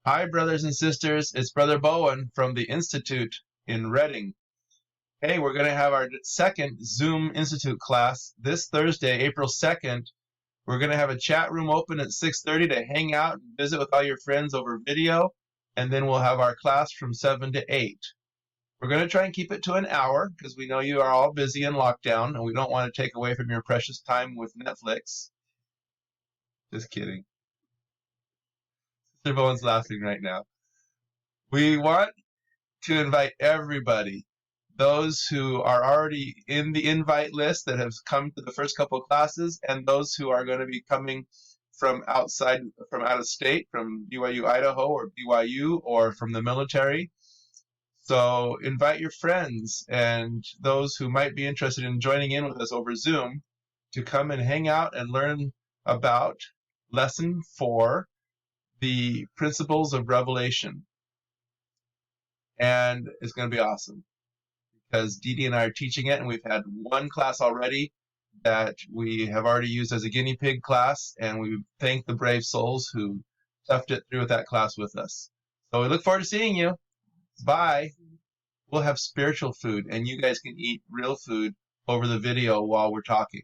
Hi, brothers and sisters. It's Brother Bowen from the Institute in Reading. Hey, we're going to have our second Zoom Institute class this Thursday, April 2nd. We're going to have a chat room open at 6:30 to hang out and visit with all your friends over video, and then we'll have our class from 7 to 8. We're going to try and keep it to an hour because we know you are all busy in lockdown, and we don't want to take away from your precious time with Netflix. Just kidding. Sister Bowen's laughing right now. We want to invite everybody, those who are already in the invite list that have come to the first couple of classes, and those who are going to be coming from out of state, from BYU Idaho or BYU or from the military. So invite your friends and those who might be interested in joining in with us over Zoom to come and hang out and learn about Lesson 4, the Principles of Revelation. And it's going to be awesome because Dee Dee and I are teaching it, and we've had one class already that we have already used as a guinea pig class, and we thank the brave souls who toughed it through with that class with us. So we look forward to seeing you. Bye. We'll have spiritual food, and you guys can eat real food over the video while we're talking.